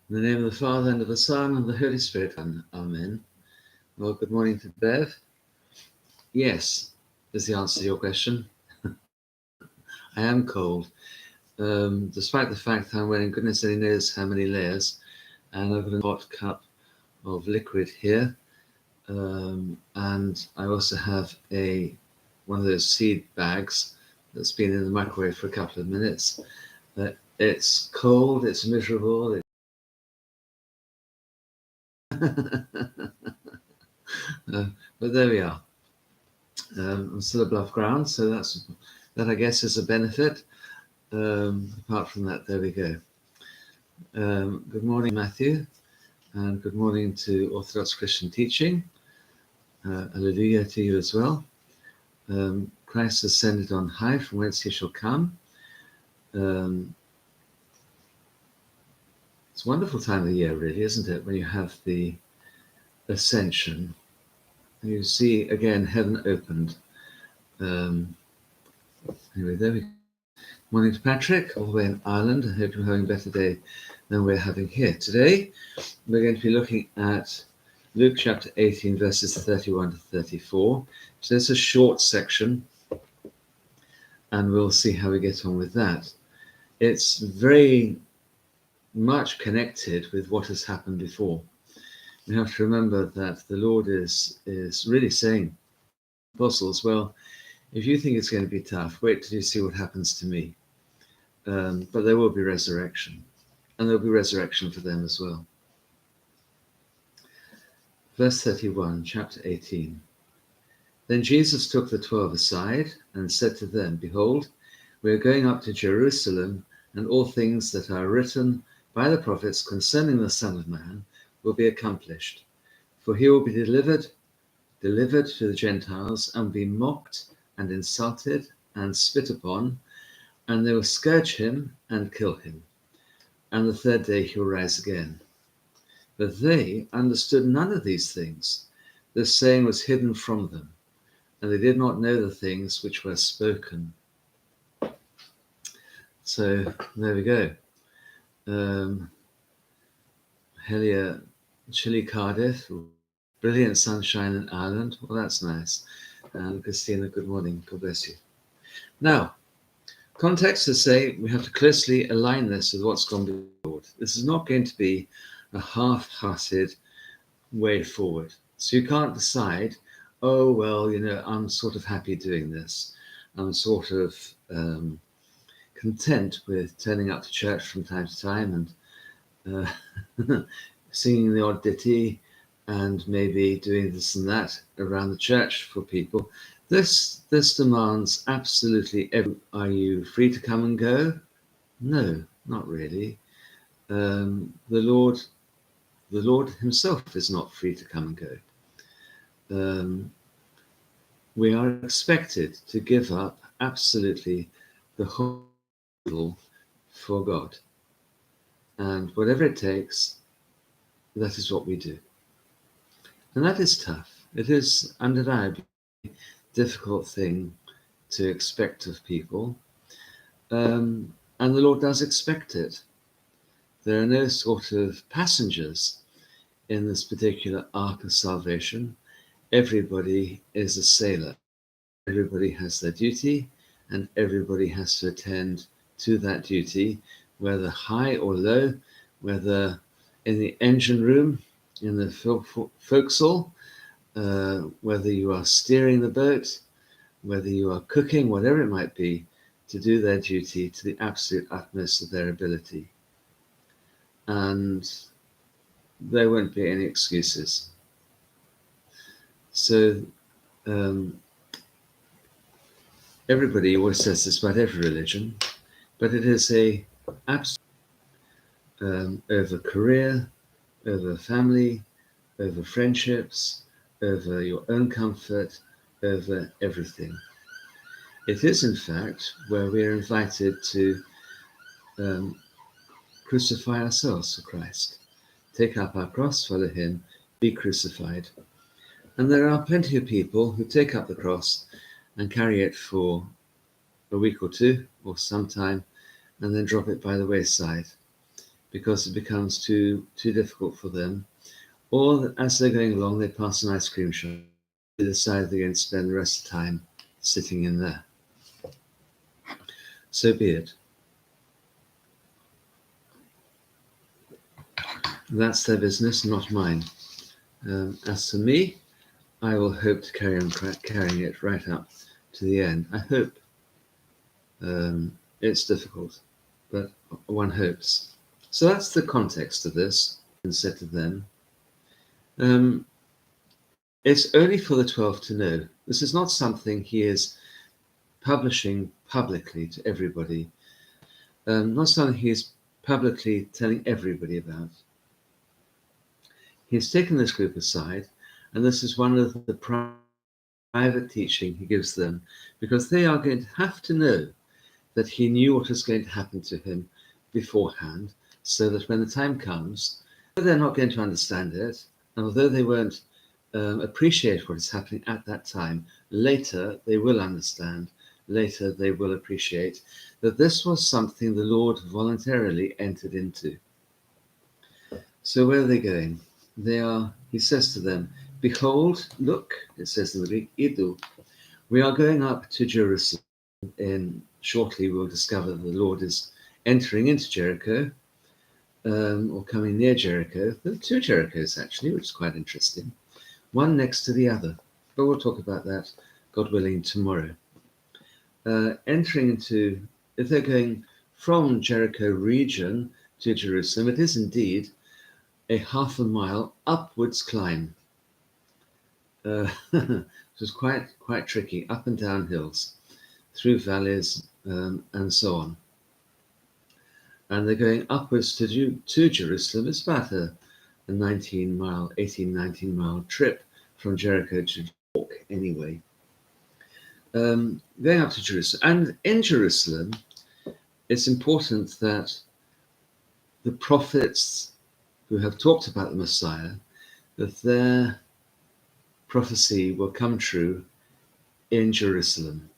In the name of the Father, and of the Son, and of the Holy Spirit, Amen. Well, good morning to Bev. Yes, is the answer to your question. I am cold, despite the fact I'm wearing goodness only knows how many layers, and I've got a hot cup of liquid here, and I also have one of those seed bags that's been in the microwave for a couple of minutes. It's cold, it's miserable. But there we are. I'm still above ground, so that I guess is a benefit. Apart from that, there we go. Good morning, Matthew, and good morning to Orthodox Christian teaching. Alleluia to you as well. Christ ascended on high, from whence he shall come. It's a wonderful time of the year, really, isn't it, when you have the ascension. You see, again, heaven opened. Anyway, there we go. Morning to Patrick, all the way in Ireland. I hope you're having a better day than we're having here. Today, we're going to be looking at Luke chapter 18, verses 31 to 34. So it's a short section, and we'll see how we get on with that. It's very much connected with what has happened before. We have to remember that the Lord is really saying, apostles, well, if you think it's going to be tough, wait till you see what happens to me. But there will be resurrection, and there will be resurrection for them as well. Verse 31, chapter 18. Then Jesus took the 12 aside and said to them, Behold, we are going up to Jerusalem, and all things that are written by the prophets concerning the Son of Man will be accomplished. For he will be delivered to the Gentiles, and be mocked and insulted and spit upon, and they will scourge him and kill him. And the third day he will rise again. But they understood none of these things. This saying was hidden from them, and they did not know the things which were spoken. So there we go. Helia, chilly Cardiff, brilliant sunshine in Ireland. Well, that's nice. And Christina, good morning. God bless you. Now, context to say we have to closely align this with what's gone before. This is not going to be a half-hearted way forward. So you can't decide, oh, well, I'm sort of happy doing this. I'm sort of content with turning up to church from time to time and singing the odd ditty and maybe doing this and that around the church for people. This demands absolutely are you free to come and go? No, not really. The Lord himself is not free to come and go. We are expected to give up absolutely the whole for God. And whatever it takes, that is what we do. And that is tough. It is undeniably a difficult thing to expect of people. And the Lord does expect it. There are no sort of passengers in this particular ark of salvation. Everybody is a sailor. Everybody has their duty, and everybody has to attend to that duty, whether high or low, whether in the engine room, in the forecastle, whether you are steering the boat, whether you are cooking, whatever it might be, to do their duty to the absolute utmost of their ability. And there won't be any excuses. So everybody always says this about every religion, but it is a absolute over career, over family, over friendships, over your own comfort, over everything. It is, in fact, where we are invited to crucify ourselves for Christ, take up our cross, follow him, be crucified. And there are plenty of people who take up the cross and carry it for a week or two or some time and then drop it by the wayside. because it becomes too difficult for them. Or as they're going along, they pass an ice cream shop. They decide they're going to spend the rest of the time sitting in there. So be it. That's their business, not mine. As for me, I will hope to carry on carrying it right up to the end. I hope. It's difficult, but one hopes. So that's the context of this, and said to them. It's only for the 12 to know. This is not something he is publishing publicly to everybody, not something he is publicly telling everybody about. He's taken this group aside, and this is one of the private teaching he gives them, because they are going to have to know that he knew what was going to happen to him beforehand, so that when the time comes, they're not going to understand it, and although they won't appreciate what is happening at that time, later they will understand, later they will appreciate that this was something the Lord voluntarily entered into. So where are they going? He says to them, behold, look, it says in the Greek, idu, we are going up to Jerusalem. Shortly we'll discover that the Lord is entering into Jericho, or coming near Jericho. There are two Jerichos actually, which is quite interesting. One next to the other. But we'll talk about that, God willing, tomorrow. Entering into, if they're going from Jericho region to Jerusalem, it is indeed a half a mile upwards climb. It was quite tricky, up and down hills, through valleys, and so on. And they're going upwards to Jerusalem. It's about a 18, 19 mile trip from Jericho to York anyway. Going up to Jerusalem. And in Jerusalem, it's important that the prophets who have talked about the Messiah, that their prophecy will come true in Jerusalem.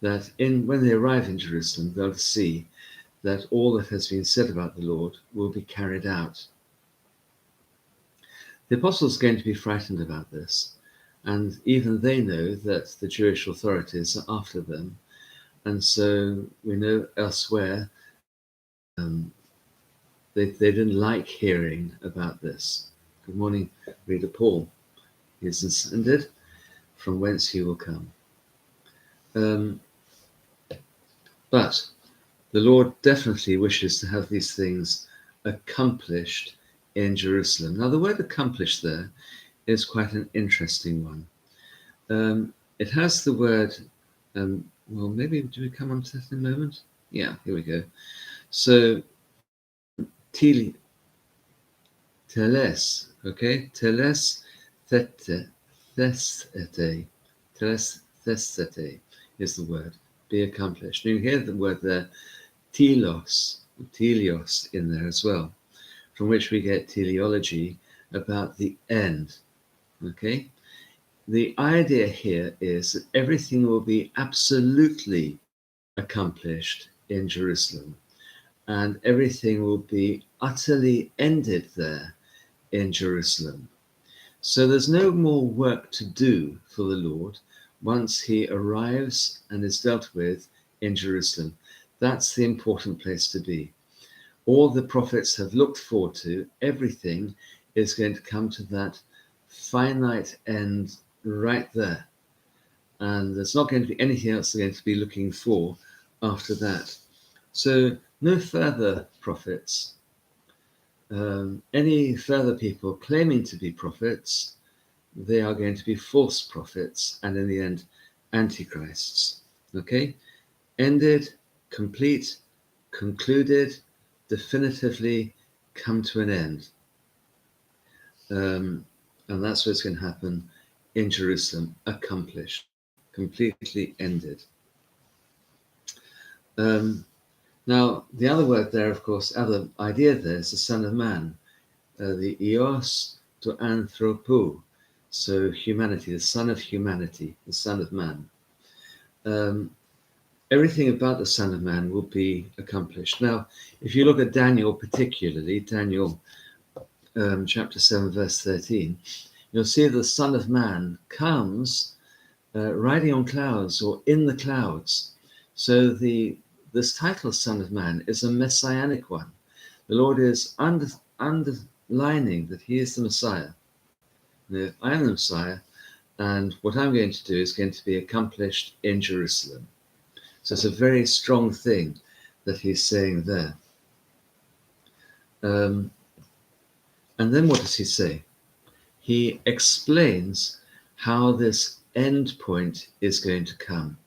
That when they arrive in Jerusalem, they'll see that all that has been said about the Lord will be carried out. The apostles are going to be frightened about this, and even they know that the Jewish authorities are after them. And so we know elsewhere they didn't like hearing about this. Good morning, Reader Paul. He is ascended, from whence he will come. But the Lord definitely wishes to have these things accomplished in Jerusalem. Now, the word accomplished there is quite an interesting one. It has the word, well, maybe do we come on to that in a moment? Yeah, here we go. So, teles, okay? Teles thesthete. Teles thesthete is the word. Be accomplished. You hear the word there, telios in there as well, from which we get teleology about the end. Okay? The idea here is that everything will be absolutely accomplished in Jerusalem, and everything will be utterly ended there in Jerusalem. So there's no more work to do for the Lord once he arrives and is dealt with in Jerusalem. That's the important place to be. All the prophets have looked forward to, everything is going to come to that finite end right there. And there's not going to be anything else they're going to be looking for after that. So no further prophets. Any further people claiming to be prophets, they are going to be false prophets, and in the end, antichrists. Okay? Ended, complete, concluded, definitively come to an end. And that's what's going to happen in Jerusalem, accomplished, completely ended. Now, the other word there, of course, other idea there is the Son of Man, the Ios to Anthropo, so humanity, the Son of humanity, the Son of Man. everything about the Son of Man will be accomplished. Now, if you look at Daniel particularly, Daniel chapter 7, verse 13, you'll see the Son of Man comes riding on clouds or in the clouds. So this title, Son of Man, is a messianic one. The Lord is underlining that he is the Messiah. I am the Messiah, and what I'm going to do is going to be accomplished in Jerusalem. So it's a very strong thing that he's saying there. And then what does he say? He explains how this end point is going to come.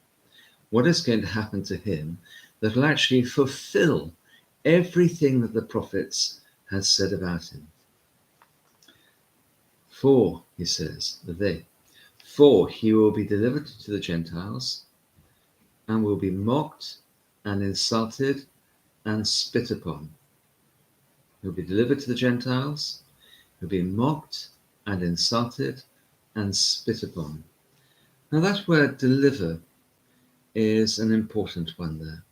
What is going to happen to him that will actually fulfill everything that the prophets had said about him. For, he says, for he will be delivered to the Gentiles and will be mocked and insulted and spit upon. He'll be delivered to the Gentiles, he'll be mocked and insulted and spit upon. Now that word deliver is an important one there.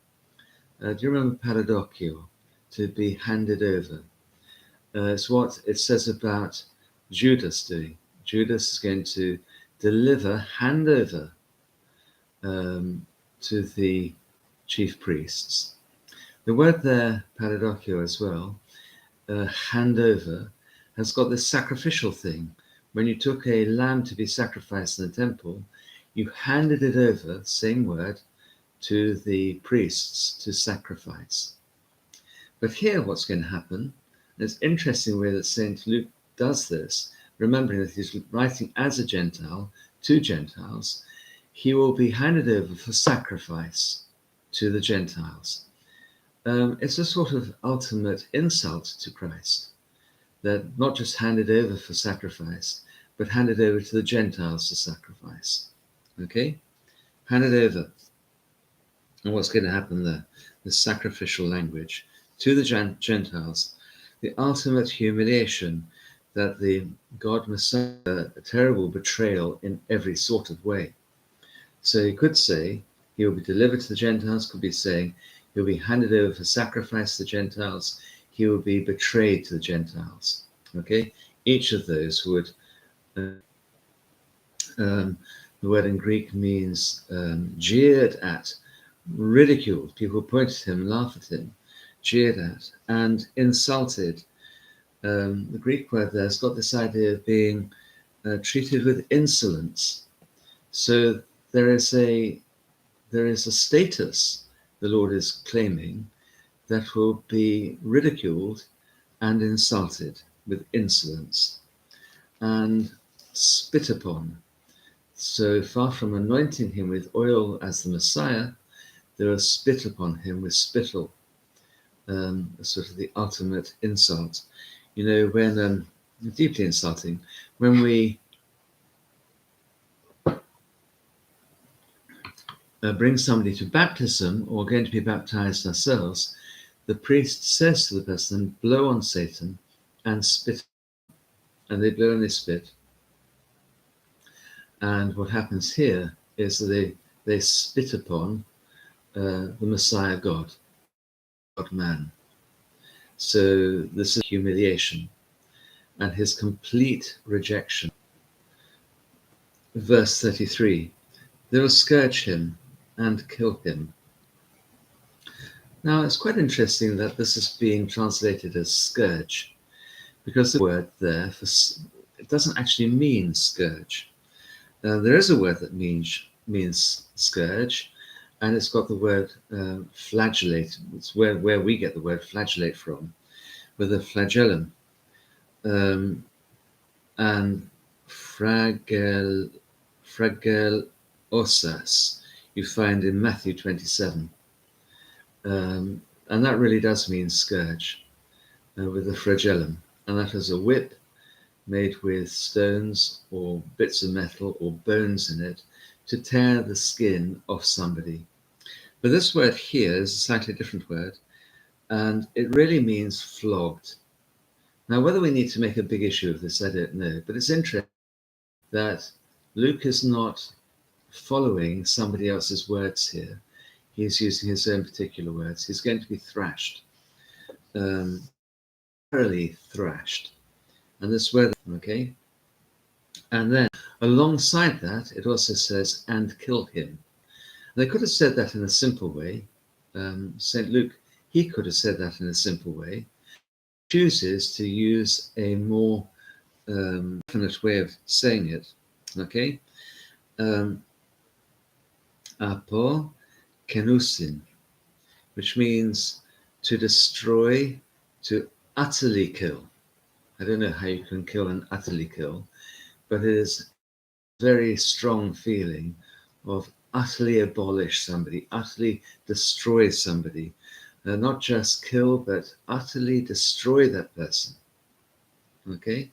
Do you remember paradokio, to be handed over? It's what it says about Judas doing. Judas is going to hand over to the chief priests. The word there, paradokio as well, hand over, has got this sacrificial thing. When you took a lamb to be sacrificed in the temple, you handed it over, same word, to the priests to sacrifice. But here what's going to happen, it's interesting the way that St. Luke does this, remembering that he's writing as a Gentile to Gentiles, he will be handed over for sacrifice to the Gentiles. It's a sort of ultimate insult to Christ, that not just handed over for sacrifice, but handed over to the Gentiles to sacrifice. Okay? Handed over. And what's going to happen there? The sacrificial language to the Gentiles, the ultimate humiliation that the God Messiah, a terrible betrayal in every sort of way. So he could say he will be delivered to the Gentiles, could be saying he'll be handed over for sacrifice to the Gentiles, he will be betrayed to the Gentiles. Okay? Each of those would, the word in Greek means jeered at, ridiculed. People point at him, laugh at him, jeered at, and insulted. The Greek word there has got this idea of being treated with insolence. So there is a status the Lord is claiming that will be ridiculed and insulted with insolence and spit upon. So far from anointing him with oil as the Messiah, they will spit upon him with spittle, sort of the ultimate insult. You know, when deeply insulting, when we bring somebody to baptism or going to be baptized ourselves, the priest says to the person, blow on Satan and spit. And they blow and they spit. And what happens here is that they spit upon the Messiah God man. So this is humiliation and his complete rejection. Verse 33, they will scourge him and kill him. Now it's quite interesting that this is being translated as scourge, because the word there, it doesn't actually mean scourge. There is a word that means scourge, and it's got the word flagellate. It's where we get the word flagellate from, with a flagellum. And fragelosas you find in Matthew 27. And that really does mean scourge, with a flagellum. And that is a whip made with stones or bits of metal or bones in it to tear the skin off somebody. But this word here is a slightly different word, and it really means flogged. Now, whether we need to make a big issue of this, I don't know, but it's interesting that Luke is not following somebody else's words here. He's using his own particular words. He's going to be thrashed, thoroughly thrashed. And this word, okay? And then alongside that, it also says, and kill him. They could have said that in a simple way. St. Luke, he could have said that in a simple way. He chooses to use a more definite way of saying it. Okay? Apo kenusin, which means to destroy, to utterly kill. I don't know how you can kill and utterly kill, but it is a very strong feeling of utterly abolish somebody, utterly destroy somebody. Not just kill, but utterly destroy that person. Okay?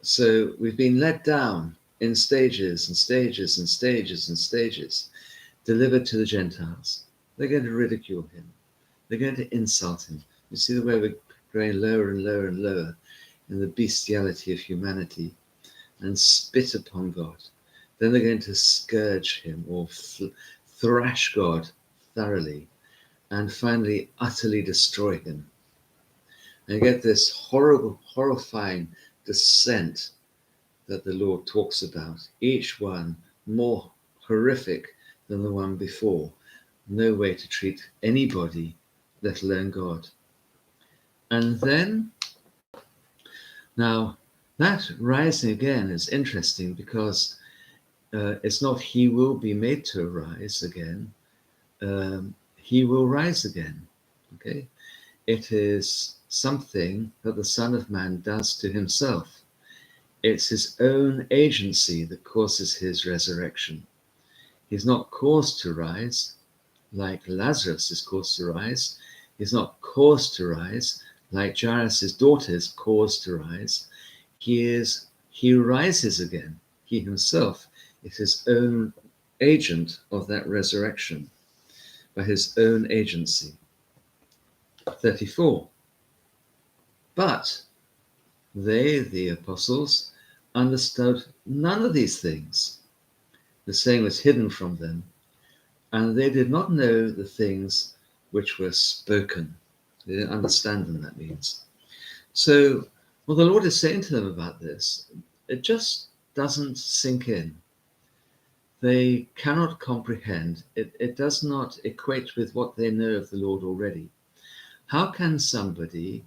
So we've been let down in stages and stages and stages and stages, delivered to the Gentiles. They're going to ridicule him. They're going to insult him. You see the way we're going lower and lower and lower in the bestiality of humanity and spit upon God. Then they're going to scourge him or thrash God thoroughly and finally utterly destroy him. And you get this horrible, horrifying descent that the Lord talks about, each one more horrific than the one before. No way to treat anybody, let alone God. And then, now that rising again is interesting because it's not he will be made to arise again, he will rise again. Okay, it is something that the Son of Man does to himself. It's his own agency that causes his resurrection. He's not caused to rise like Lazarus is caused to rise. He's not caused to rise like Jairus' daughter is caused to rise. He rises again. He himself is his own agent of that resurrection by his own agency. 34. But they, the apostles, understood none of these things. The saying was hidden from them, and they did not know the things which were spoken. They didn't understand them, that means. So what the Lord is saying to them about this, it just doesn't sink in. They cannot comprehend. It does not equate with what they know of the Lord already. How can somebody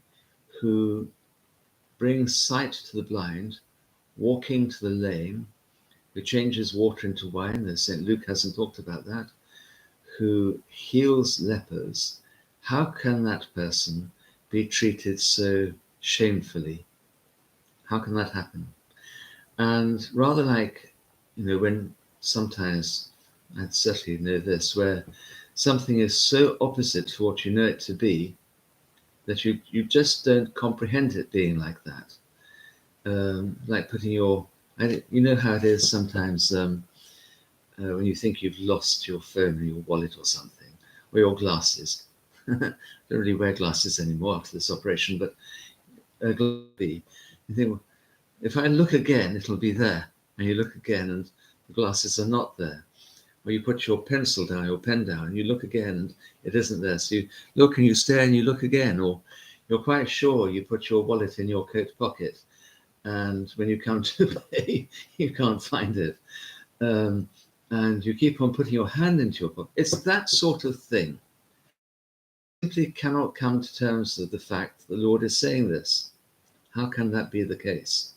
who brings sight to the blind, walking to the lame, who changes water into wine, as St. Luke hasn't talked about that, who heals lepers, how can that person be treated so shamefully? How can that happen? And rather like, when sometimes, I certainly know this, where something is so opposite to what you know it to be, that you just don't comprehend it being like that. Like putting you know how it is sometimes when you think you've lost your phone or your wallet or something, or your glasses. I don't really wear glasses anymore after this operation, but you think, well, if I look again, it'll be there. And you look again and the glasses are not there. Or you put your pencil down, your pen down, and you look again and it isn't there. So you look and you stare and you look again, or you're quite sure you put your wallet in your coat pocket, and when you come to pay, you can't find it. And you keep on putting your hand into your pocket. It's that sort of thing. Simply cannot come to terms with the fact that the Lord is saying this. How can that be the case?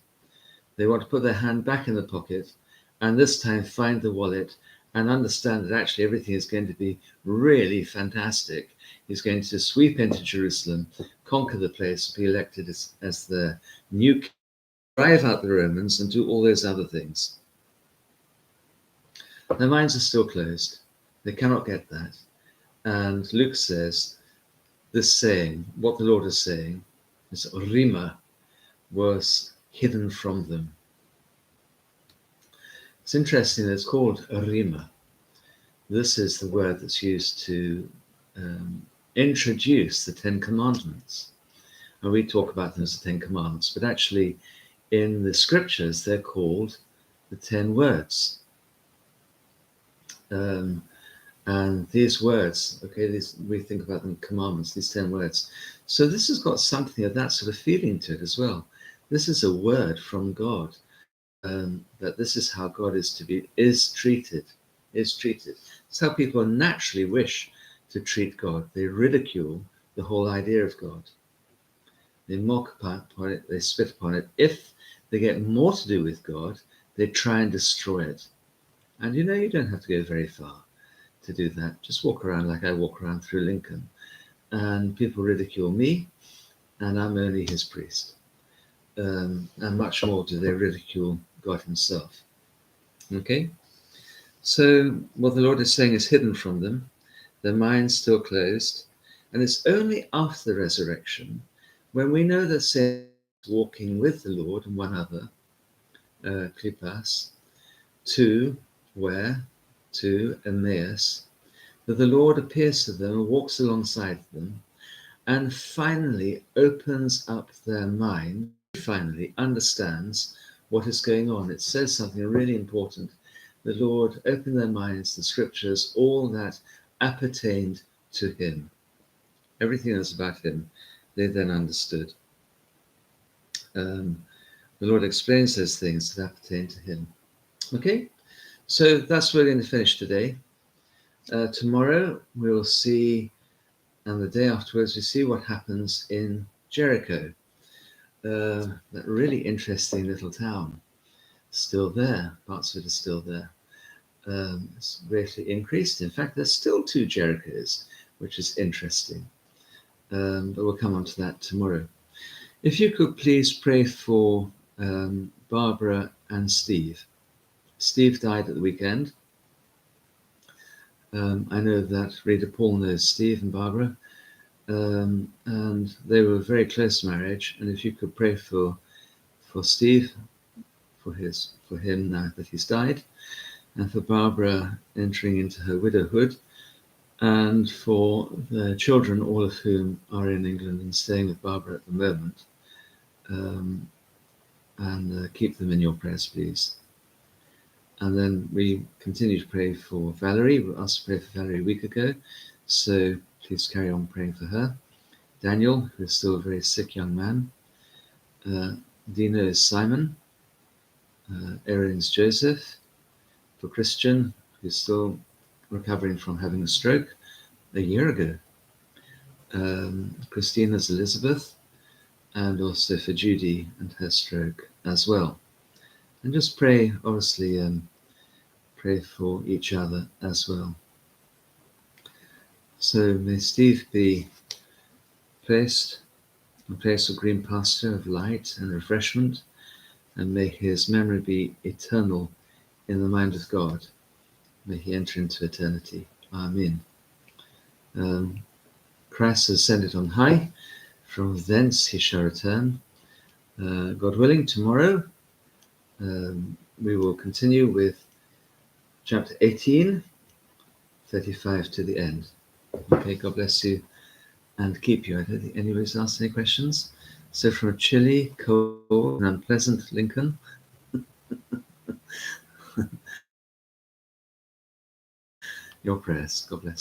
They want to put their hand back in the pocket and this time find the wallet and understand that actually everything is going to be really fantastic. He's going to sweep into Jerusalem, conquer the place, be elected as the new king, drive out the Romans and do all those other things. Their minds are still closed. They cannot get that. And Luke says, this saying, what the Lord is saying, this rima, was hidden from them. It's interesting that it's called rima. This is the word that's used to introduce the Ten Commandments. And we talk about them as the Ten Commandments, but actually in the scriptures, they're called the 10 words. And these words, okay, we think about them commandments, these 10 words. So this has got something of that sort of feeling to it as well. This is a word from God, that this is how God is treated. It's how people naturally wish to treat God. They ridicule the whole idea of God. They mock upon it, they spit upon it. If they get more to do with God, they try and destroy it. And you don't have to go very far to do that. Just walk around like I walk around through Lincoln, and people ridicule me, and I'm only his priest. And much more do they ridicule God himself. Okay? So what the Lord is saying is hidden from them, their minds still closed, and it's only after the resurrection, when we know that saints walking with the Lord and one other, klipas, to where? To Emmaus, that the Lord appears to them and walks alongside them, and finally opens up their mind, finally understands what is going on. It says something really important. The Lord opened their minds, the scriptures, all that appertained to him. Everything that's about him, they then understood. The Lord explains those things that appertain to him. Okay, so that's where we're going to finish today. Tomorrow we will see, and the day afterwards we see what happens in Jericho. That really interesting little town, still there. Parts of it are still there. It's greatly increased. In fact, there's still 2 Jerichos, which is interesting. But we'll come on to that tomorrow. If you could please pray for Barbara and Steve. Steve died at the weekend. I know that Reader Paul knows Steve and Barbara, and they were a very close marriage. And if you could pray for Steve, for him now that he's died, and for Barbara entering into her widowhood, and for the children, all of whom are in England and staying with Barbara at the moment, and keep them in your prayers, please. And then we continue to pray for Valerie. We asked to pray for Valerie a week ago, so please carry on praying for her. Daniel, who is still a very sick young man. Dina is Simon. Erin's Joseph. For Christian, who's still recovering from having a stroke a year ago. Christina's Elizabeth, and also for Judy and her stroke as well. And just pray, obviously, pray for each other as well. So may Steve be placed in a place of green pasture, of light and refreshment, and may his memory be eternal in the mind of God. May he enter into eternity. Amen. Christ has ascended on high. From thence he shall return. God willing, tomorrow we will continue with chapter 18, 35 to the end. Okay, God bless you and keep you. I don't think anybody's asked any questions. So from a chilly, cold, and unpleasant Lincoln, your prayers. God bless.